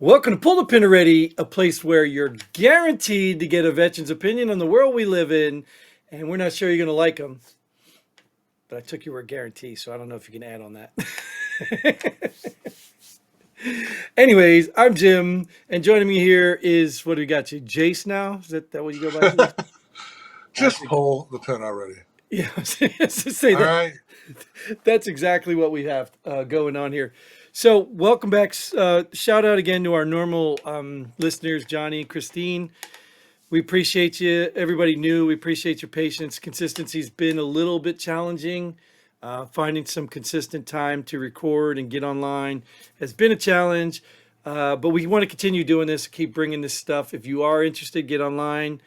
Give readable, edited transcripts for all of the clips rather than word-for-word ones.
Welcome to Pull the Pin Already, a place where you're guaranteed to get a veteran's opinion on the world we live in, and we're not sure you're going to like them. But I took your word guarantee, so I don't know if you can add on that. Anyways, I'm Jim, and joining me here is, what do we got you? Jace now? Is that what you go by? Jace? Just pull the pin already. Yeah, I was to say All that. right. That's exactly what we have going on here. So, welcome back. Shout out again to our normal listeners, Johnny, Christine. We appreciate you. Everybody new. We appreciate your patience. Consistency's been a little bit challenging. Finding some consistent time to record and get online has been a challenge. But we want to continue doing this, keep bringing this stuff. If you are interested, get online.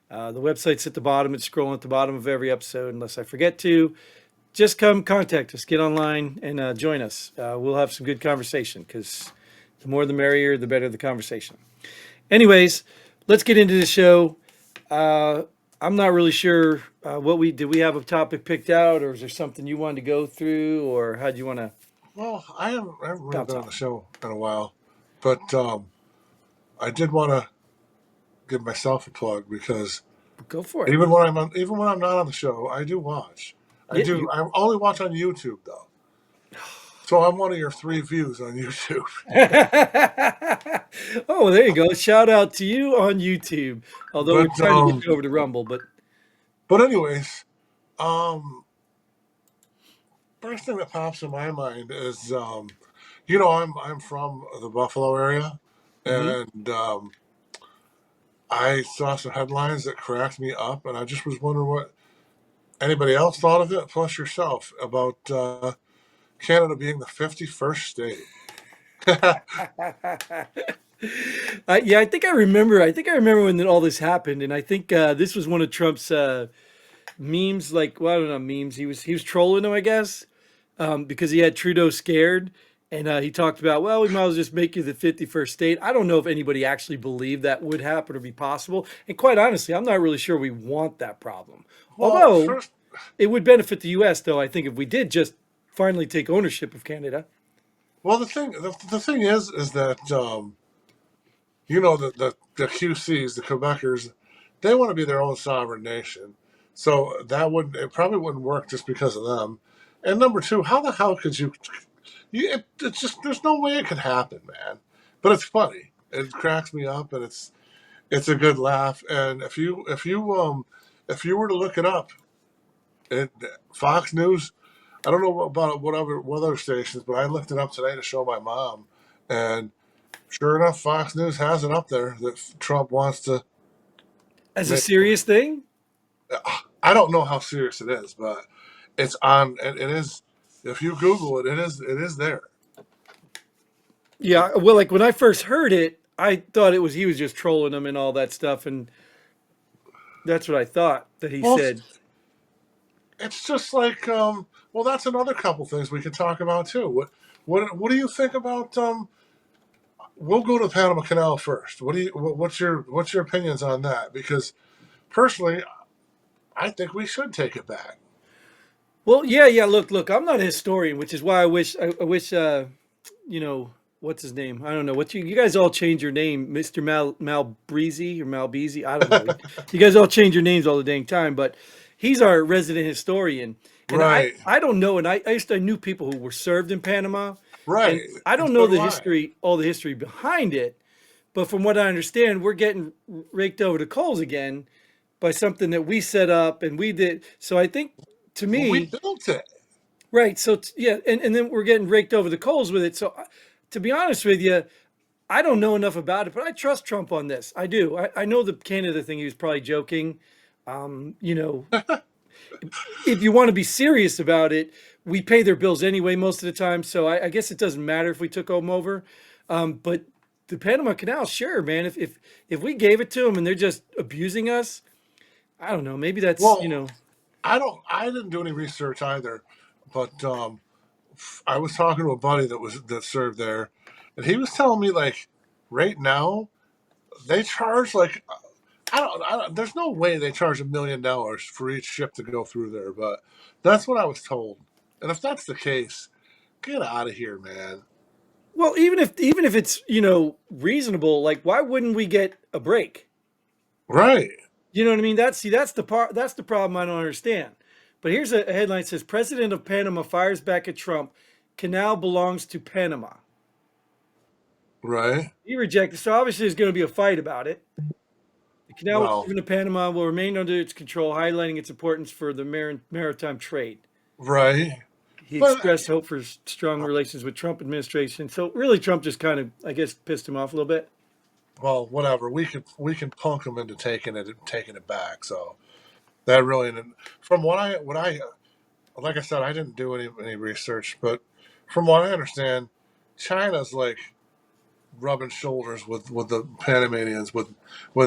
The website's at the bottom. It's scrolling at the bottom of every episode, unless I forget to. Just come contact us, get online, and join us. We'll have some good conversation because the more the merrier, the better the conversation. Anyways, let's get into the show. I'm not really sure did we have a topic picked out, or is there something you wanted to go through, or how do you want to? Well, I haven't really Bounce been on off. the show in a while, but I did want to give myself a plug because Go for it. even when I'm not on the show, I do watch. I Yeah, do. I only watch on YouTube though, so I'm one of your 3 views on YouTube. Oh, there you go. Shout out to you on YouTube. Although we're But trying to get you over to Rumble, but anyways, um, first thing that pops in my mind is I'm from the Buffalo area, mhm. and I saw some headlines that cracked me up, and I just was wondering what anybody else thought of it, plus yourself, about Canada being the 51st state. Yeah, I think I remember. I think I remember when all this happened, and I think this was one of Trump's memes. Like, well, I don't know, memes. He was trolling them, I guess, because he had Trudeau scared, and he talked about, well, we might as well just make you the 51st state. I don't know if anybody actually believed that would happen or be possible, and quite honestly, I'm not really sure we want that problem. Well, Although first, it would benefit the U.S., though. I think if we did just finally take ownership of Canada. well, the thing is that the QCs, the Quebecers, they want to be their own sovereign nation, so it probably wouldn't work just because of them. And number two, how the hell could you? It's just there's no way it could happen, man. But it's funny. It cracks me up, and it's a good laugh. And if you were to look it up, it, Fox News, I don't know about what other stations, but I looked it up today to show my mom, and sure enough, Fox News has it up there that Trump wants to As a make. serious thing, I don't know how serious it is, but it's on. It is. If you Google it, it is there. yeah. Well, like when I first heard it, I thought he was just trolling them and all that stuff, and that's what I thought that he Well, said. it's just like well, that's another couple things we could talk about too. What do you think about we'll go to the Panama Canal first. What's your opinions on that? Because personally, I think we should take it back. Well, yeah, yeah. Look. I'm not a historian, which is why I wish, you know, what's his name? I don't know. You guys all change your name, Mister Malbreezy or Malbeezy. I don't know. You guys all change your names all the dang time, but he's our resident historian, and Right, I don't know. And I knew people who were served in Panama, and right. I And don't so know do I. all the history behind it. But from what I understand, we're getting raked over the coals again by something that we set up and we did. So I think, to Well, we me, built it. right. So yeah, and then we're getting raked over the coals with it. So to be honest with you, I don't know enough about it, but I trust Trump on this. I do. I know the Canada thing. He was probably joking. You know, if you want to be serious about it, we pay their bills anyway most of the time. So I guess it doesn't matter if we took them over. But the Panama Canal, sure, man. If we gave it to them and they're just abusing us, I don't know. Maybe that's Well, I didn't do any research either, but I was talking to a buddy that served there, and he was telling me like right now they charge like I don't. There's no way they charge $1 million for each ship to go through there, but that's what I was told. And if that's the case, get out of here, man. Well, even if it's reasonable, like why wouldn't we get a break? Right. You know what I mean? That's the part. That's the problem I don't understand. But here's a headline that says President of Panama fires back at Trump. Canal belongs to Panama. Right. He rejected. So obviously there's going to be a fight about it. The canal was Well, given to Panama will remain under its control, highlighting its importance for the maritime trade. right. He But expressed hope for strong relations with Trump administration. So really, Trump just kind of, I guess, pissed him off a little bit. well, whatever. We can punk them into taking it back. So that really, from what I like I said, I didn't do any research, but from what I understand, China's like rubbing shoulders with the Panamanians with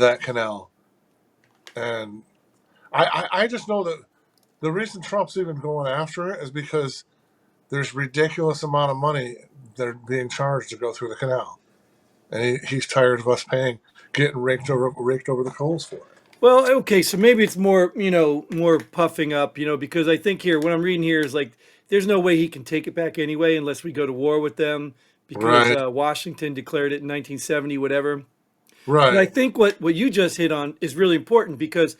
that canal, and I just know that the reason Trump's even going after it is because there's ridiculous amount of money they're being charged to go through the canal, and he's tired of us paying, getting raked over the coals for it. Well, okay, so maybe it's more, more puffing up, because I think here, what I'm reading here is like, there's no way he can take it back anyway unless we go to war with them because Right, Washington declared it in 1970, whatever. But I right, think what you just hit on is really important because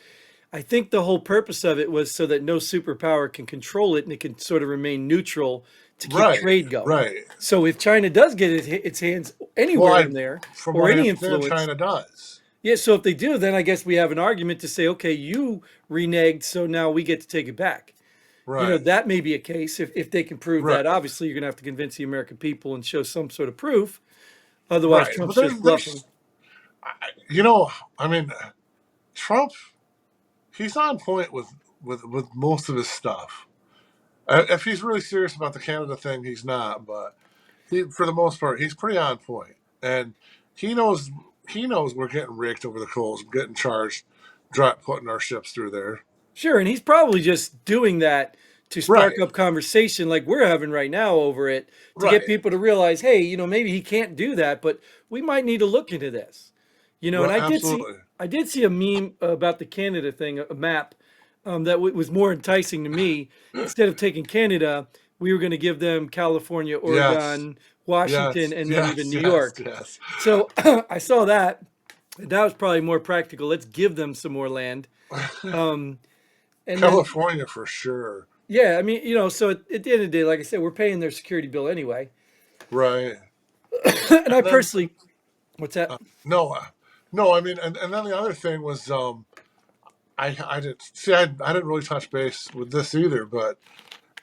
I think the whole purpose of it was so that no superpower can control it and it can sort of remain neutral to keep right, trade going. right. So if China does get its hands Well, anywhere in there from or what I any understand, influence, China does. yeah, so if they do, then I guess we have an argument to say, okay, you reneged, so now we get to take it back. Right, That may be a case if they can prove right, that. Obviously, you're going to have to convince the American people and show some sort of proof. Otherwise, right. But Trump's there's just bluffing. there's you know, I mean, Trump, he's on point with most of his stuff. If he's really serious about the Canada thing, he's not. But for the most part, he's pretty on point, and he knows he knows we're getting raked over the coals, getting charged, putting our ships through there. Sure, and he's probably just doing that to Right, spark up conversation like we're having right now over it to get right, people to realize, hey, maybe he can't do that, but we might need to look into this. And right. Absolutely. I did see a meme about the Canada thing, a map that was more enticing to me. Instead of taking Canada, we were going to give them California, Yes, Oregon, Washington, yes, and then even yes, New yes, York. yes. So I saw that. That was probably more practical. Let's give them some more land. Um, and then California for sure. yeah, I mean, so at the end of the day, like I said, we're paying their security bill anyway. Right, And and I then personally, what's that? no, no. I mean, and then the other thing was, I didn't see. I didn't really touch base with this either, but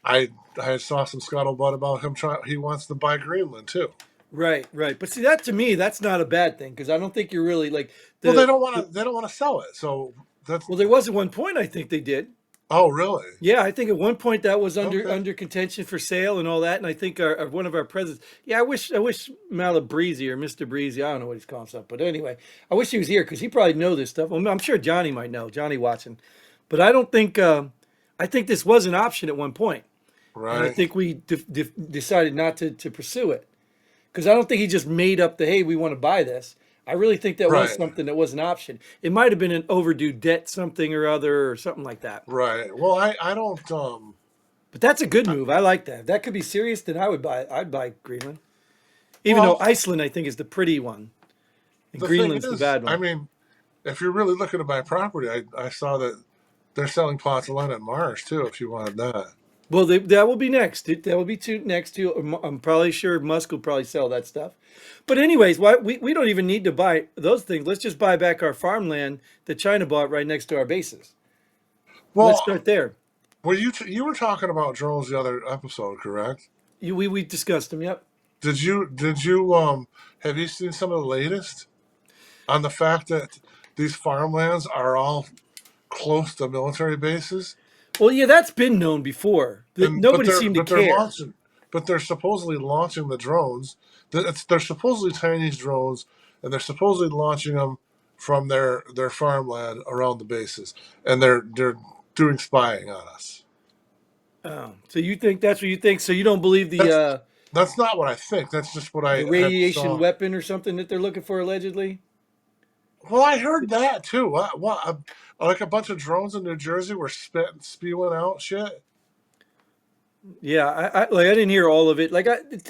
I saw some scuttlebutt about him trying. He wants to buy Greenland too. Right, right. But see, that to me, that's not a bad thing because I don't think you're really like Well, they the, don't want the. to. They don't want to sell it. So that's. Well, there was at one point I think they did. Oh, really? Yeah, I think at one point that was Okay. under contention for sale and all that. And I think one of our presidents. Yeah, I wish Malabrisi or Mister Breezy. I don't know what he's calling himself, but anyway, I wish he was here because he probably know this stuff. Well, I'm sure Johnny might know. Johnny Watson, but I don't think. I think this was an option at one point, and I Right. think we decided not to pursue it because I don't think he just made up the hey we want to buy this. I really think that was Right. something that was an option. It might have been an overdue debt something or other or something like that. Right. Well, I don't. But that's a good move. I like that. If that could be serious, then I'd buy Greenland. Even though Well, Iceland I think is the pretty one and the thing Greenland's the is, bad I one. mean, if you're really looking to buy property, I saw that they're selling plots of land on Mars too. If you wanted that. Well, that will be next. That will be next to. I'm probably sure Musk will probably sell that stuff. But anyways, why we don't even need to buy those things. Let's just buy back our farmland that China bought right next to our bases. Let's Well, start there. were you were talking about drones the other episode, correct? We discussed them. Yep. Did you have you seen some of the latest on the fact that these farmlands are all close to military bases, Well, yeah, that's been known before. That and but nobody they're seemed to but they're care. launching, but they're supposedly launching the drones. They're supposedly Chinese drones, and they're supposedly launching them from their farmland around the bases, and they're doing spying on us. Oh, so you think that's what you think? So you don't believe That's that's not what I think. That's just what the I had radiation saw. weapon or something that they're looking for allegedly? Well, I heard that too. Like a bunch of drones in New Jersey were spewing out shit. Yeah, I didn't hear all of it.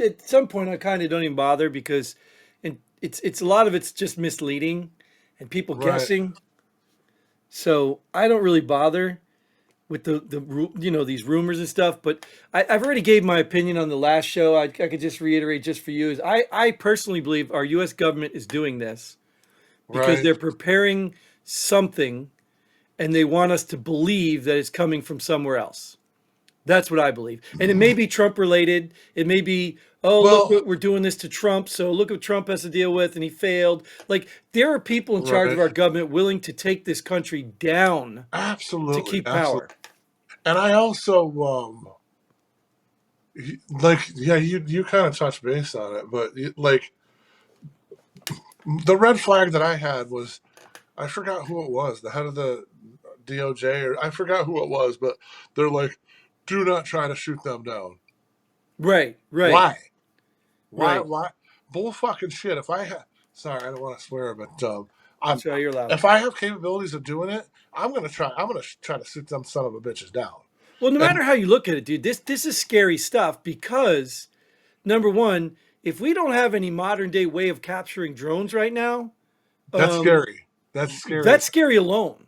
At some point I kind of don't even bother because, and it's a lot of it's just misleading, and people Right. guessing. So I don't really bother with these rumors and stuff. But I've already gave my opinion on the last show. I could just reiterate just for you is I personally believe our U.S. government is doing this because Right. they're preparing something and they want us to believe that it's coming from somewhere else. That's what I believe. And it may be Trump related. It may be, oh, look, Well, we're doing this to Trump. So look what Trump has to deal with, and he failed. Like, there are people in charge of right. our government willing to take this country down to Absolutely. keep Absolutely. power. And I also, yeah, you kind of touched base on it, but like the red flag that I had was I forgot who it was, the head of the DOJ, or I forgot who it was, but they're like, do not try to shoot them down. Right, right, Why? Why? right. Why? Bull fucking shit. If I have, sorry, I don't want to swear, but I'm, So you're allowed. if I have capabilities of doing it, I'm gonna try. I'm gonna try to shoot them son of a bitches down. Well, no And matter how you look at it, dude, this is scary stuff because number one, if we don't have any modern day way of capturing drones right now, that's um, scary. That's scary. that's scary alone.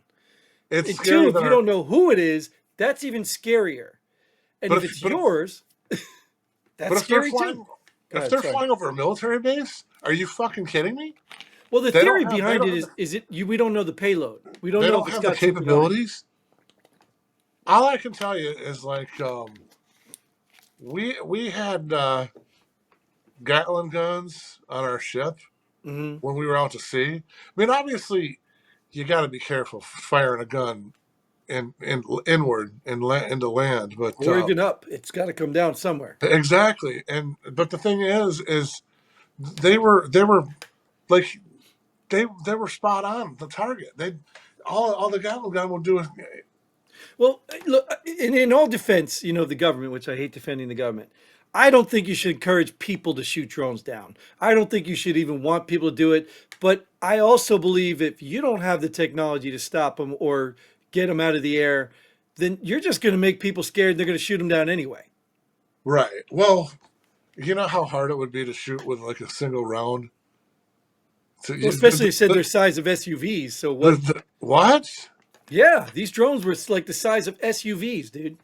It's And two, scarier if than you our. don't know who it is, that's even scarier. And But if if it's but yours, but that's if they're scary too. flying, Go if ahead, they're sorry. flying over a military base, are you fucking kidding me? Well, the They don't theory have. They behind don't it have the. is it you we don't know the payload. We don't They know if don't it's have the got something on it. capabilities. All I can tell you is like we had Gatling guns on our ship Hmm. when we were out to sea. I mean, obviously, you got to be careful firing a gun in inward and into land, but Or even up. It's got to come down somewhere. exactly. And but the thing is they were like they were spot on the target. They all the Gatling gun will do is Well, look, in all defense, of the government, which I hate defending the government, I don't think you should encourage people to shoot drones down. I don't think you should even want people to do it. But I also believe if you don't have the technology to stop them or get them out of the air, then you're just going to make people scared. They're going to shoot them down anyway. right. Well, you know how hard it would be to shoot with like a single round. So Well, you, especially they said they're size of SUVs. So what? what? Yeah, these drones were like the size of SUVs, dude.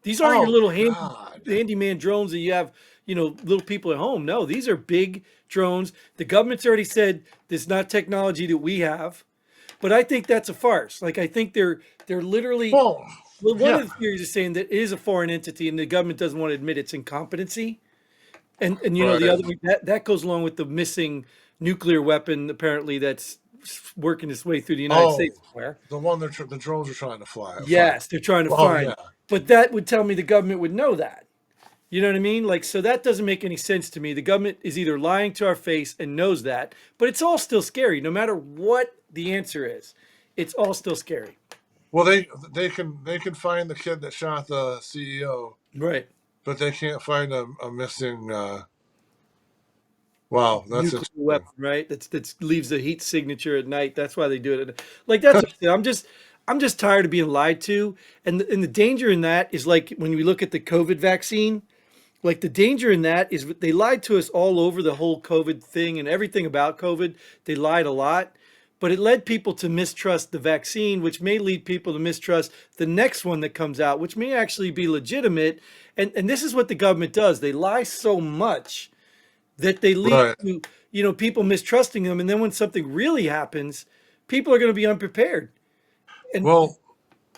These aren't your Oh little God! handyman drones that you have, little people at home. No, these are big drones. The government's already said there's not technology that we have, but I think that's a farce. Like I think they're literally. Well, Well, one yeah, of the theories is saying that it is a foreign entity, and the government doesn't want to admit its incompetency. And the right. other that goes along with the missing nuclear weapon apparently that's working its way through the United Oh, States somewhere. the one the drones are trying to fly. Yes, they're trying to Oh find. yeah, But that would tell me the government would know that. You know what I mean? Like, so that doesn't make any sense to me. The government is either lying to our face and knows that, but it's all still scary. No matter what the answer is, it's all still scary. well they can find the kid that shot the CEO, Right. but they can't find a missing. Wow, that's Nuclear interesting. weapon, right? That's leaves a heat signature at night. That's why they do it. Like that's what I'm just tired of being lied to. And the danger in that is like when we look at the COVID vaccine, like the danger in that is they lied to us all over the whole COVID thing and everything about COVID. They lied a lot, but it led people to mistrust the vaccine, which may lead people to mistrust the next one that comes out, which may actually be legitimate. And this is what the government does. They lie so much that they lead Right. to, people mistrusting them. And then when something really happens, people are going to be unprepared. And Well,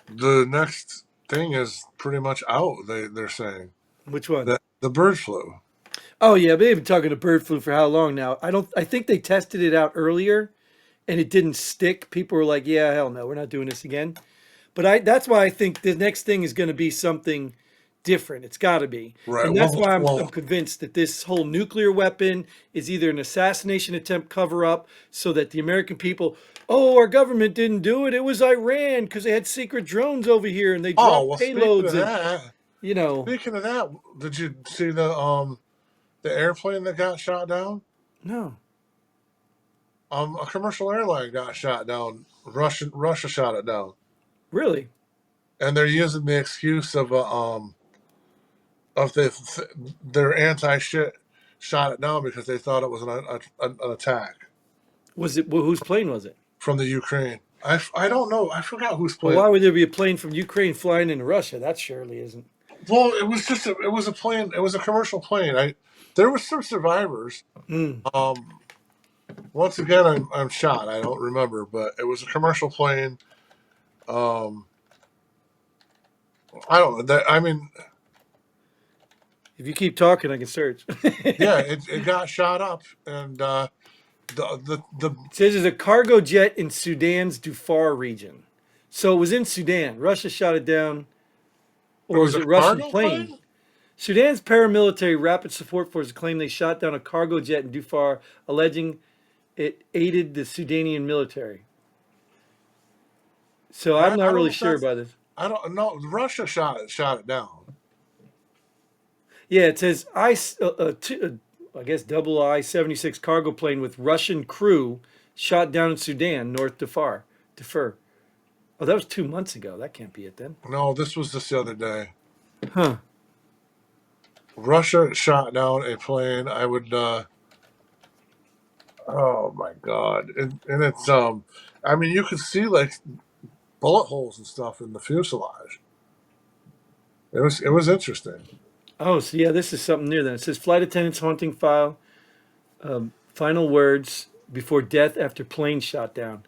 the next thing is pretty much out. They're saying which one? that the bird flu. Oh yeah, they've been talking to bird flu for how long now? I think they tested it out earlier and it didn't stick. People were like, "Yeah, hell no, we're not doing this again." But that's why I think the next thing is going to be something different. It's got to be. Right. And that's why I'm Well, convinced that this whole nuclear weapon is either an assassination attempt cover up so that the American people, oh, our government didn't do it. It was Iran because they had secret drones over here and they oh dropped well. Speaking of payloads and, that, you know, speaking of that, did you see the airplane that got shot down? no, A commercial airline got shot down. Russia shot it down, really. and they're using the excuse of a if their anti shit shot it down because they thought it was an attack Was it whose plane was it? from the Ukraine. I don't know. I forgot whose Well, plane. why would there be a plane from Ukraine flying into Russia? That surely isn't. Well, it was just it was a plane. It was a commercial plane. There were some survivors. Mm. Um, Once again, I'm shot. I don't remember, but it was a commercial plane. Um, I don't know. I mean, If you keep talking, I can search. yeah, It it got shot up, and the says there's a cargo jet in Sudan's Darfur region. So it was in Sudan. Russia shot it down, it or was was a it Russian cargo plane? plane. Sudan's paramilitary rapid support forces claim they shot down a cargo jet in Darfur, alleging it aided the Sudanian military. So I'm not I don't really know if sure that's. about this. I don't know. Russia shot it down. Yeah, it says I guess double I-76 cargo plane with Russian crew shot down in Sudan, North Darfur. Darfur. Oh, that was 2 months ago. That can't be it then. No, this was just the other day. Huh. Russia shot down a plane. I would. Oh my god! And it's I mean, you could see like bullet holes and stuff in the fuselage. It was interesting. Oh, so yeah, this is something new then. It says flight attendant's haunting file, final words before death after plane shot down.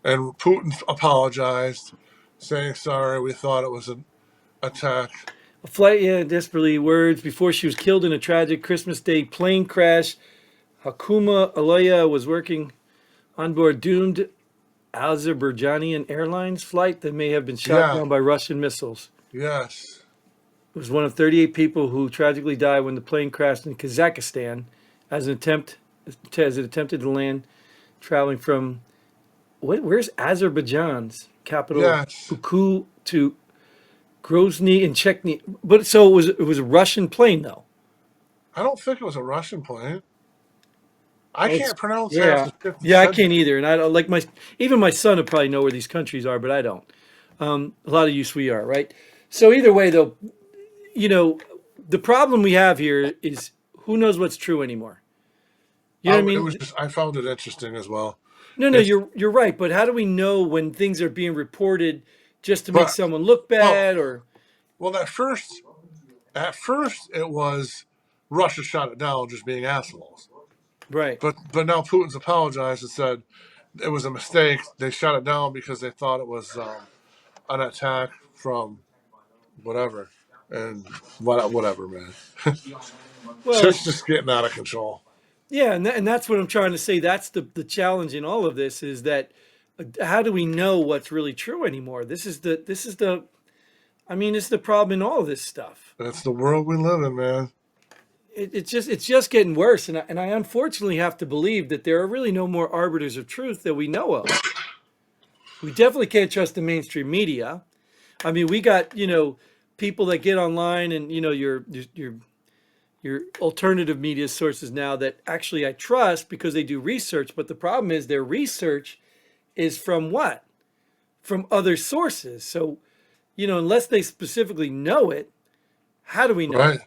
And Putin apologized, saying sorry. We thought it was an attack. A flight, yeah, desperately words before she was killed in a tragic Christmas Day plane crash. Hakuma Alaya was working on board doomed Azerbaijani Airlines flight that may have been shot Yeah. down by Russian missiles. Yes. It was one of 38 people who tragically died when the plane crashed in Kazakhstan as it attempted to land traveling from where's Azerbaijan's capital Yes. Baku to Grozny in Chechnya. But so it was a Russian plane though. I don't think it was a Russian plane. I Oh, it's can't pronounce half yeah. the shit that Yeah, I said can't that. either. And I don't like even my son would probably know where these countries are, but I don't. A lot of use we are, right? So either way though, you know, the problem we have here is who knows what's true anymore. You know what I It was mean? just I found it interesting as well. No, no, It's you're right. But how do we know when things are being reported just to make but someone look well bad or well at first it was Russia shot it down just being assholes. right? But now Putin's apologized and said it was a mistake. They shot it down because they thought it was an attack from whatever and whatever, man. Well, Shit's just getting out of control. yeah, and that's what I'm trying to say. That's the challenge in all of this is that how do we know what's really true anymore? This is the I mean, it's the problem in all of this stuff. That's the world we live in, man. It's just getting worse, and I unfortunately have to believe that there are really no more arbiters of truth that we know of. We definitely can't trust the mainstream media. I mean, we got people that get online and your alternative media sources now that actually I trust because they do research. But the problem is their research is from what? From other sources. So unless they specifically know it, how do we know Right? it?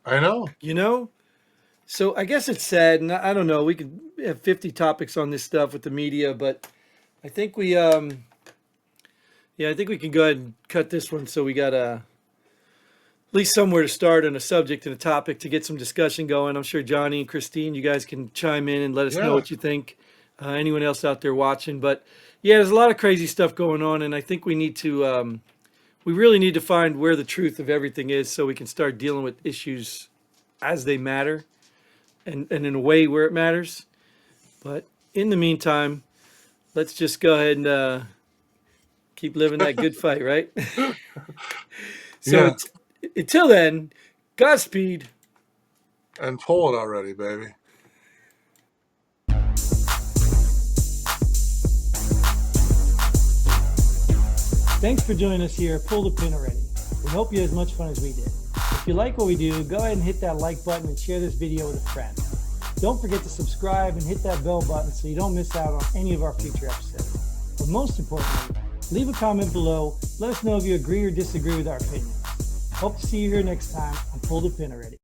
I know. You know? So I guess it's sad, and I don't know. We could have 50 topics on this stuff with the media, but I think I think we can go ahead and cut this one. So we got at least somewhere to start on a subject and a topic to get some discussion going. I'm sure Johnny and Christine, you guys can chime in and let us know Yeah. what you think. Anyone else out there watching, but yeah, there's a lot of crazy stuff going on, and I think we really need to find where the truth of everything is so we can start dealing with issues as they matter and in a way where it matters. But in the meantime, let's just go ahead and keep living that good fight, right? So Yeah. until then, Godspeed. And pull it already, baby. Thanks for joining us here. Pull the pin already. We hope you had as much fun as we did. If you like what we do, go ahead and hit that like button and share this video with a friend. Don't forget to subscribe and hit that bell button so you don't miss out on any of our future episodes. But most importantly, leave a comment below. Let us know if you agree or disagree with our opinions. Hope to see you here next time on Pull the Pin Already.